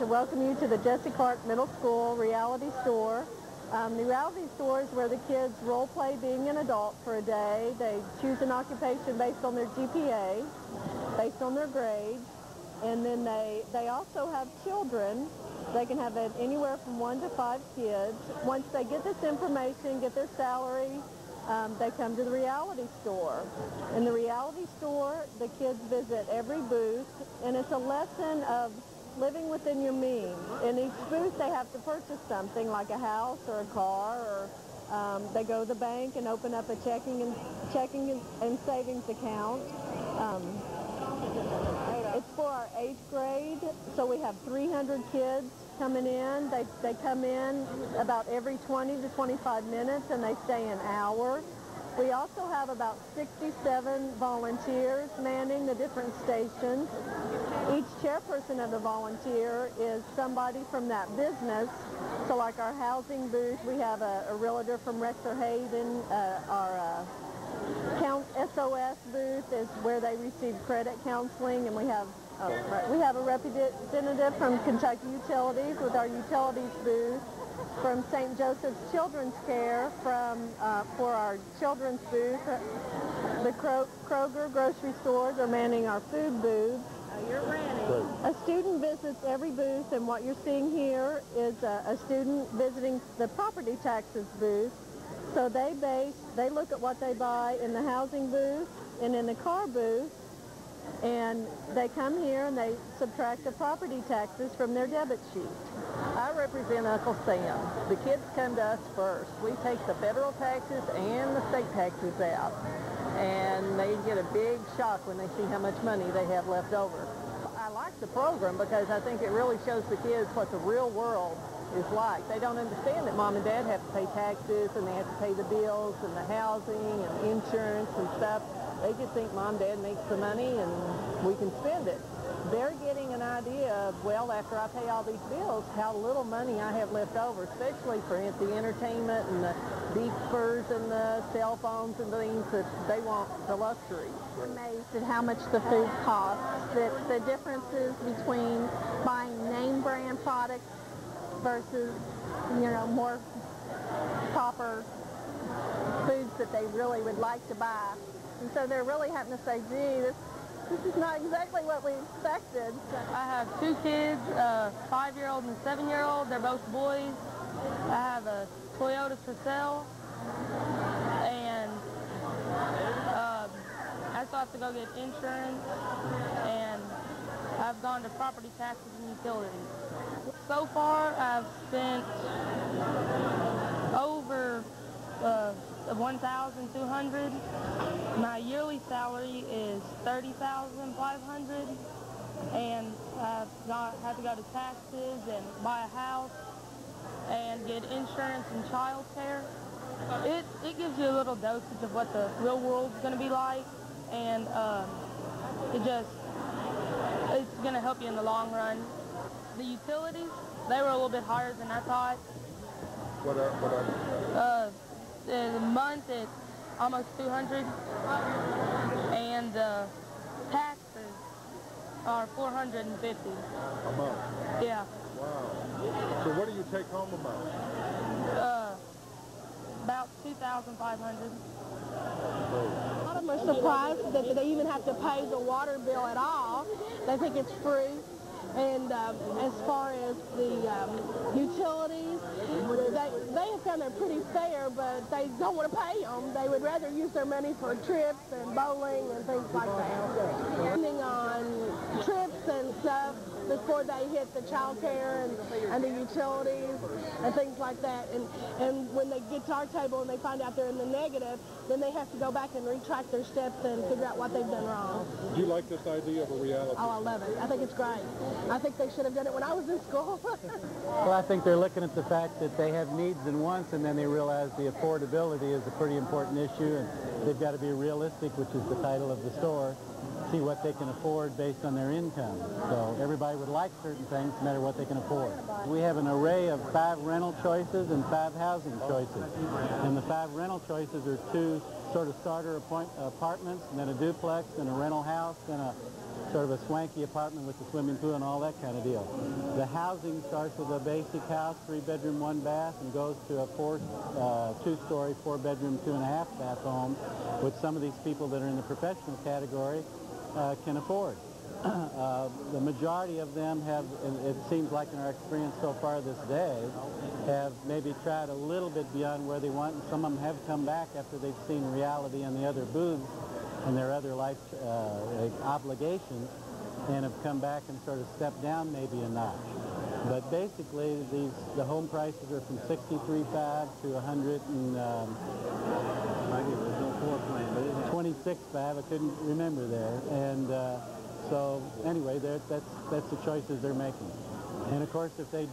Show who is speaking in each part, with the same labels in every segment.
Speaker 1: welcome you to the Jessie Middle School Reality Store. The Reality Store is where the kids role play being an adult for a day. They choose an occupation based on their GPA, based on their grades, and then they also have children. They can have anywhere from 1 to 5 kids. Once they get this information, get their salary, they come to the Reality Store. In the Reality Store, the kids visit every booth, and it's a lesson of living within your means. In each booth, they have to purchase something like a house or a car, or they go to the bank and open up a checking and savings account. It's for our 8th grade, so we have 300 kids coming in. They come in about every 20 to 25 minutes, and they stay an hour. We also have about 67 volunteers manning the different stations. Each chairperson of the volunteer is somebody from that business. So like our housing booth, we have a realtor from Hayden. Our SOS booth is where they receive credit counseling, and we have a representative from Kentucky Utilities with our utilities booth, from St. Joseph's Children's Care for our children's booth. The Kroger grocery stores are manning our food booth.
Speaker 2: You're running.
Speaker 1: A student visits every booth, and what you're seeing here is a student visiting the property taxes booth. So they look at what they buy in the housing booth and in the car booth, and they come here and they subtract the property taxes from their debit sheet.
Speaker 2: I represent Uncle Sam. The kids come to us first. We take the federal taxes and the state taxes out, and they get a big shock when they see how much money they have left over. I like the program because I think it really shows the kids what the real world is like. They don't understand that mom and dad have to pay taxes and they have to pay the bills and the housing and insurance and stuff. They just think mom and dad makes the money and we can spend it. They're getting an idea of, well, after I pay all these bills, how little money I have left over, especially for the entertainment and the beepers and the cell phones and things that they want, the luxury.
Speaker 1: I'm amazed at how much the food costs, the differences between buying name brand products versus, more proper foods that they really would like to buy. And so they're really having to say, gee, this is not exactly what we expected.
Speaker 3: I have 2 kids, a 5-year-old and a 7-year-old. They're both boys. I have a Toyota for sale, and I still have to go get insurance, and I've gone to property taxes and utilities. So far, I've spent over $1,200. My yearly salary is $30,500, and I've had to go to taxes and buy a house and get insurance and child care. It gives you a little dosage of what the real world's going to be like, and it's going to help you in the long run. The utilities, they were a little bit higher than I thought.
Speaker 4: What are
Speaker 3: The month it's almost $200, and taxes are $450
Speaker 4: a month?
Speaker 3: Yeah.
Speaker 4: Wow. So what do you take home
Speaker 3: About $2,500.
Speaker 1: A lot of them are surprised that they even have to pay the water bill at all. They think it's free. And as far as the utilities, they have found they're pretty fair, but they don't want to pay them. They would rather use their money for trips and bowling and things like that. Depending on trips and stuff before they hit the child care and the utilities and things like that. And when they get to our table and they find out they're in the negative, then they have to go back and retract their steps and figure out what they've done wrong.
Speaker 4: Do you like this idea of a reality?
Speaker 1: Oh, I love it. I think it's great. I think they should have done it when I was in school.
Speaker 5: Well, I think they're looking at the fact that they have needs and wants, and then they realize the affordability is a pretty important issue, and they've got to be realistic, which is the title of the store, see what they can afford based on their income. So everybody would like certain things no matter what they can afford. We have an array of 5 rental choices and 5 housing choices. And the 5 rental choices are 2 sort of starter apartments, and then a duplex, and a rental house, and a sort of a swanky apartment with a swimming pool and all that kind of deal. The housing starts with a basic house, 3-bedroom, 1-bath, and goes to a 2-story, 4-bedroom, 2.5-bath home, which some of these people that are in the professional category can afford. The majority of them have, it seems like in our experience so far this day, have maybe tried a little bit beyond where they want, and some of them have come back after they've seen reality in the other booths and their other life obligations, and have come back and sort of stepped down maybe a notch. But basically, the home prices are from $63,500 to $26,500. I couldn't remember there, and so anyway, that's the choices they're making. And of course, if they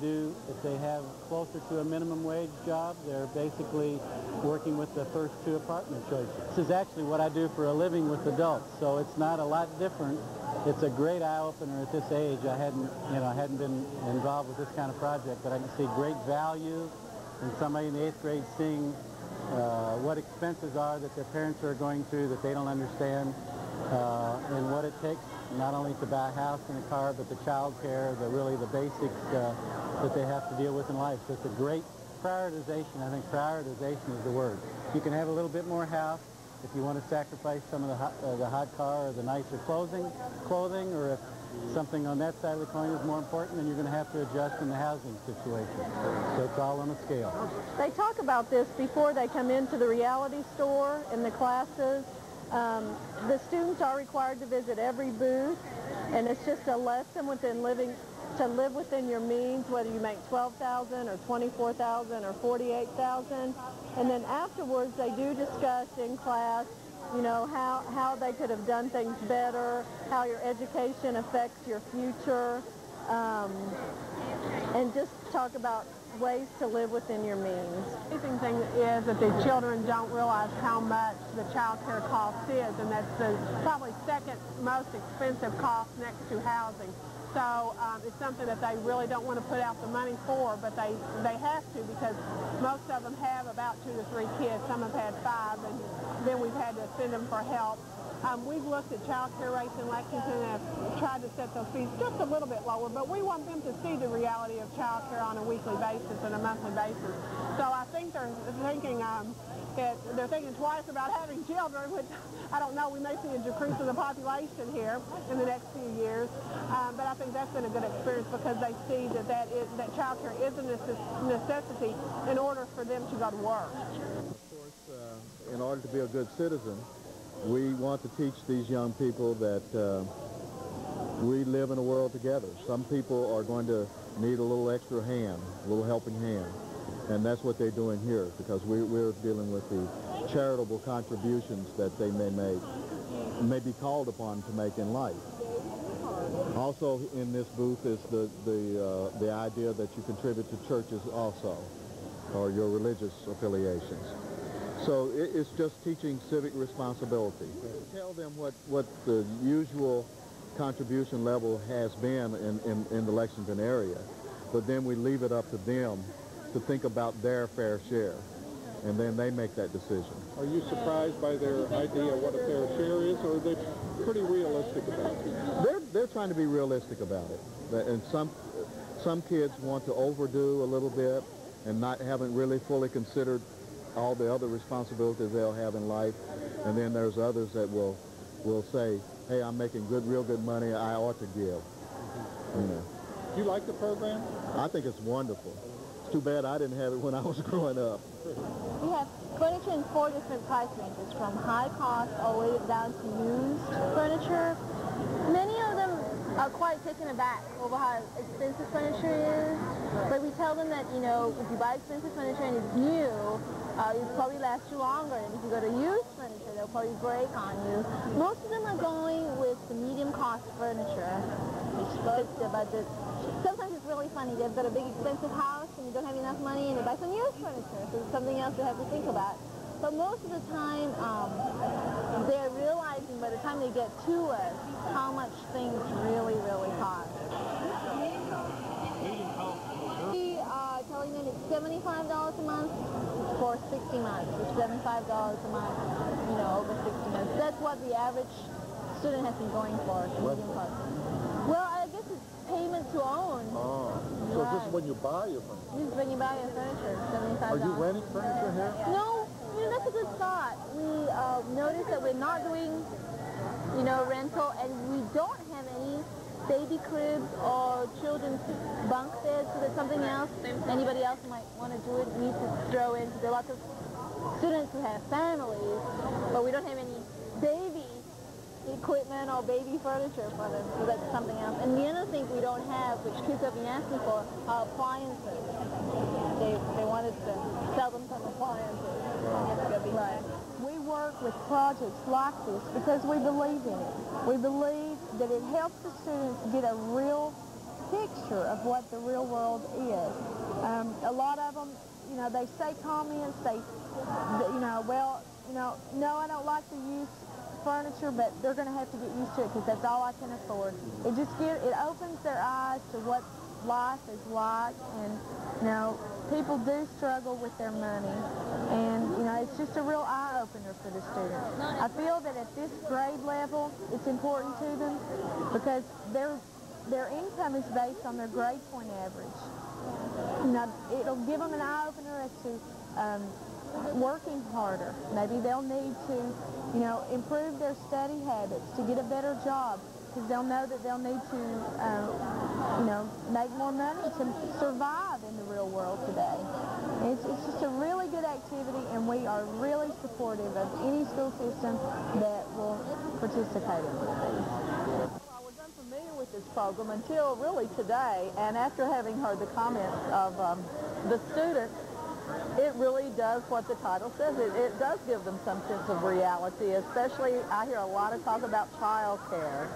Speaker 5: have closer to a minimum wage job, they're basically working with the first 2 apartment choices. This is actually what I do for a living with adults, so it's not a lot different. It's a great eye-opener at this age. I hadn't been involved with this kind of project, but I can see great value in somebody in the 8th grade seeing what expenses are that their parents are going through that they don't understand, and what it takes not only to buy a house and a car, but the child care, really the basics that they have to deal with in life. So it's a great prioritization. I think prioritization is the word. You can have a little bit more house if you want to sacrifice some of the hot car or the nicer clothing, or if something on that side of the coin is more important, then you're going to have to adjust in the housing situation. So it's all on a scale.
Speaker 1: They talk about this before they come into the reality store in the classes. The students are required to visit every booth, and it's just a lesson within to live within your means, whether you make $12,000 or $24,000 or $48,000. And then afterwards, they do discuss in class, you know, how they could have done things better, how your education affects your future, and just talk about ways to live within your means.
Speaker 6: The amazing thing is that the children don't realize how much the child care cost is, and that's the probably second most expensive cost next to housing. So it's something that they really don't want to put out the money for, but they have to, because most of them have about 2 to 3 kids. Some have had 5, and then we've had to send them for help. We've looked at child care rates in Lexington and have tried to set those fees just a little bit lower, but we want them to see the reality of child care on a weekly basis and a monthly basis. So I think they're thinking that they're thinking twice about having children, which I don't know, we may see a decrease in the population here in the next few years, but I think that's been a good experience because they see that child care is a necessity in order for them to go to work.
Speaker 4: Of course, in order to be a good citizen, we want to teach these young people that we live in a world together. Some people are going to need a little extra hand, a little helping hand. And that's what they're doing here, because we're dealing with the charitable contributions that they may be called upon to make in life. Also in this booth is the idea that you contribute to churches also, or your religious affiliations. So it's just teaching civic responsibility. Tell them what the usual contribution level has been in the Lexington area, but then we leave it up to them to think about their fair share, and then they make that decision.
Speaker 7: Are you surprised by their idea of what a fair share is, or are they pretty realistic about it?
Speaker 4: They're trying to be realistic about it, and some kids want to overdo a little bit and haven't really fully considered all the other responsibilities they'll have in life, and then there's others that will say, hey, I'm making real good money, I ought to give. You know.
Speaker 7: Do you like the program?
Speaker 4: I think it's wonderful. It's too bad I didn't have it when I was growing up.
Speaker 8: We have furniture in 4 different price ranges, from high cost all the way down to used furniture. Many of them are quite taken aback over how expensive furniture is, but we tell them that, you know, if you buy expensive furniture and it's new, it'll probably last you longer, and if you go to used furniture, they'll probably break on you. Most of them are going with the medium cost furniture, which fits their budget. Sometimes it's really funny. They've got a big expensive house and you don't have enough money and you buy some used furniture, so it's something else you have to think about. But most of the time, they're realizing by the time they get to us how much things really, really cost. We are telling them it's $75 a month for 60 months, which is $75 a month, you know, over 60 months. That's what the average student has been going for, medium cost. Well, I guess it's payment to own.
Speaker 4: Oh, so
Speaker 8: Right.
Speaker 4: this is when you buy your furniture?
Speaker 8: This is when you buy your furniture, $75.
Speaker 4: Are you renting furniture here?
Speaker 8: No, you know, that's a good thought. We noticed that we're not doing, you know, rental, and we don't have any baby cribs or children's bunk beds, so that's something else anybody else might want to do it, need to throw in. There are lots of students who have families, but we don't have any baby equipment or baby furniture for them, so that's something else. And the other thing we don't have, which kids have been asking for, are appliances. They wanted to sell them some appliances.
Speaker 1: Right. We work with projects like this because we believe in it. We believe that it helps the students get a real picture of what the real world is. A lot of them, you know, they say comments, you know, well, you know, no, I don't like to use furniture, but they're going to have to get used to it because that's all I can afford. It opens their eyes to what life is like, and, you know, people do struggle with their money, and, you know, it's just a real eye-opener for the students. I feel that at this grade level, it's important to them because their income is based on their grade point average. Now, it'll give them an eye-opener as to working harder. Maybe they'll need to, you know, improve their study habits to get a better job, because they'll know that they'll need to, you know, make more money to survive in the real world today. It's just a really good activity, and we are really supportive of any school system that will participate in these.
Speaker 2: I was unfamiliar with this program until really today, and after having heard the comments of the students, it really does what the title says. It does give them some sense of reality, especially I hear a lot of talk about child care,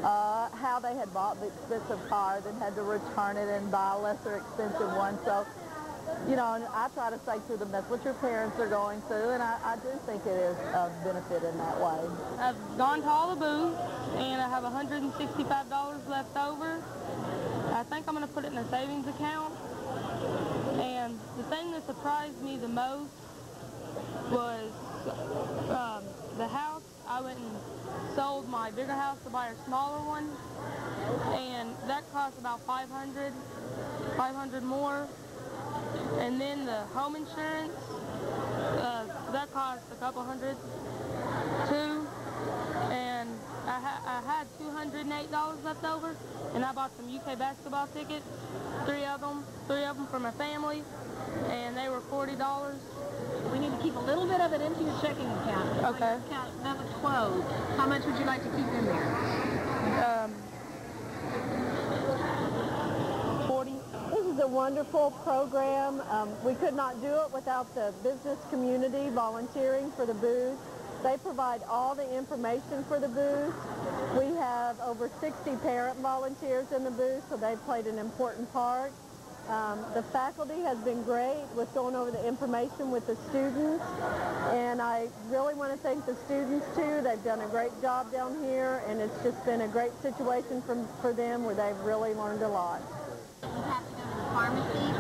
Speaker 2: how they had bought the expensive cars and had to return it and buy a lesser expensive one. So, you know, and I try to say to them, that's what your parents are going through, and I do think it is a benefit in that way.
Speaker 3: I've gone to all the booths, and I have $165 left over. I think I'm going to put it in a savings account. And the thing that surprised me the most was the house. I went and sold my bigger house to buy a smaller one, and that cost about $500 more. And then the home insurance, that cost a couple hundred too. And I had $208 left over, and I bought some UK basketball tickets, three of them for my family, and they were $40.
Speaker 6: We need to keep a little bit of it into your checking account.
Speaker 3: Okay.
Speaker 6: Your account never closed. How much would you like to keep in there?
Speaker 3: 40.
Speaker 1: This is a wonderful program. We could not do it without the business community volunteering for the booth. They provide all the information for the booth. We have over 60 parent volunteers in the booth, so they've played an important part. The faculty has been great with going over the information with the students, and I really want to thank the students too. They've done a great job down here, and it's just been a great situation for them where they've really learned a lot.
Speaker 8: You have to go to the pharmacy